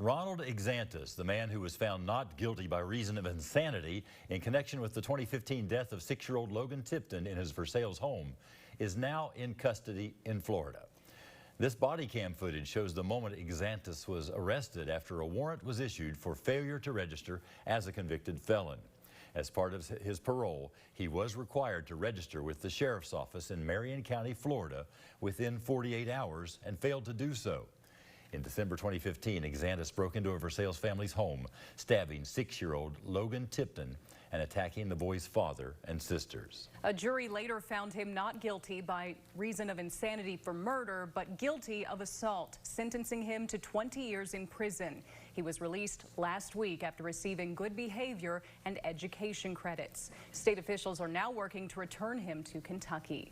Ronald Exantus, the man who was found not guilty by reason of insanity in connection with the 2015 death of 6-year-old Logan Tipton in his Versailles home, is now in custody in Florida. This body cam footage shows the moment Exantus was arrested after a warrant was issued for failure to register as a convicted felon. As part of his parole, he was required to register with the sheriff's office in Marion County, Florida, within 48 hours and failed to do so. In December 2015, Exantus broke into a Versailles family's home, stabbing 6-year-old Logan Tipton and attacking the boy's father and sisters. A jury later found him not guilty by reason of insanity for murder, but guilty of assault, sentencing him to 20 years in prison. He was released last week after receiving good behavior and education credits. State officials are now working to return him to Kentucky.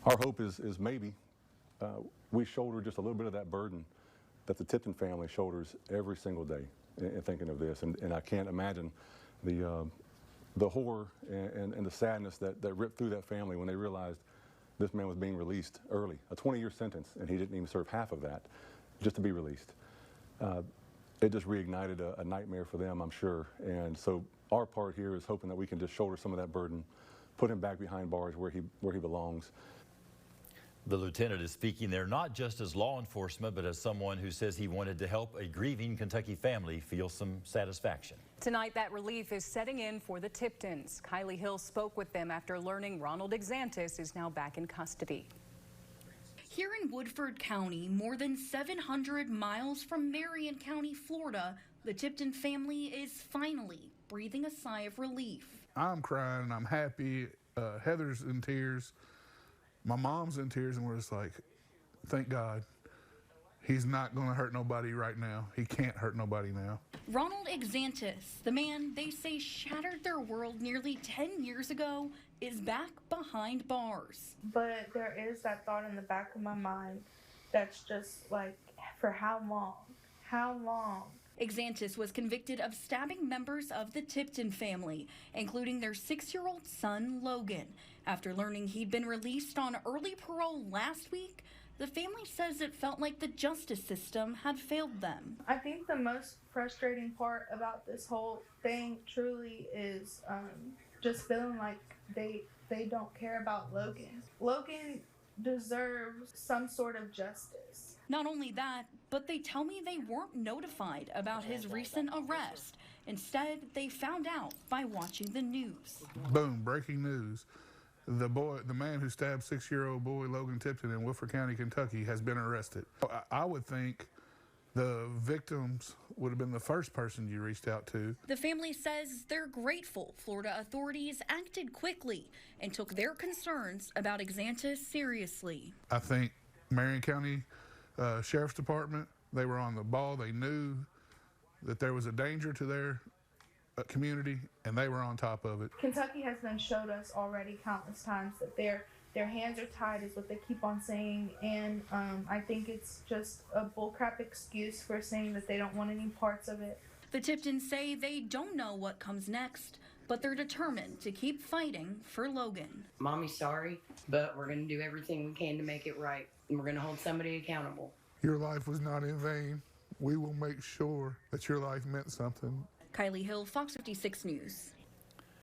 Our hope is maybe we shoulder just a little bit of that burden that the Tipton family shoulders every single day in thinking of this. And I can't imagine the horror and the sadness that ripped through that family when they realized this man was being released early, a 20-year sentence, and he didn't even serve half of that just to be released. It just reignited a nightmare for them, I'm sure. And so our part here is hoping that we can just shoulder some of that burden, put him back behind bars where he belongs. The lieutenant is speaking there not just as law enforcement, but as someone who says he wanted to help a grieving Kentucky family feel some satisfaction. Tonight, that relief is setting in for the Tiptons. Kylie Hill spoke with them after learning Ronald Exantus is now back in custody. Here in Woodford County, more than 700 miles from Marion County, Florida, the Tipton family is finally breathing a sigh of relief. I'm crying, I'm happy, Heather's in tears. My mom's in tears, and we're just like, thank God. He's not going to hurt nobody right now. He can't hurt nobody now. Ronald Exantus, the man they say shattered their world nearly 10 years ago, is back behind bars. But there is that thought in the back of my mind that's just like, for how long? How long? Exantus was convicted of stabbing members of the Tipton family, including their 6-year-old son, Logan. After learning he'd been released on early parole last week, the family says it felt like the justice system had failed them. I think the most frustrating part about this whole thing truly is just feeling like they don't care about Logan. Logan deserves some sort of justice. Not only that, but they tell me they weren't notified about his recent arrest. Instead, they found out by watching the news. Boom, breaking news. The man who stabbed 6-year-old boy Logan Tipton in Woodford County, Kentucky, has been arrested. I would think the victims would have been the first person you reached out to. The family says they're grateful Florida authorities acted quickly and took their concerns about Exantus seriously. I think Marion County Sheriff's Department, they were on the ball. They knew that there was a danger to their community, and they were on top of it. Kentucky has been showed us already countless times that their hands are tied is what they keep on saying, and I think it's just a bullcrap excuse for saying that they don't want any parts of it. The Tiptons say they don't know what comes next, but they're determined to keep fighting for Logan. Mommy's sorry, but we're going to do everything we can to make it right, and we're going to hold somebody accountable. Your life was not in vain. We will make sure that your life meant something. Kylie Hill, Fox 56 News.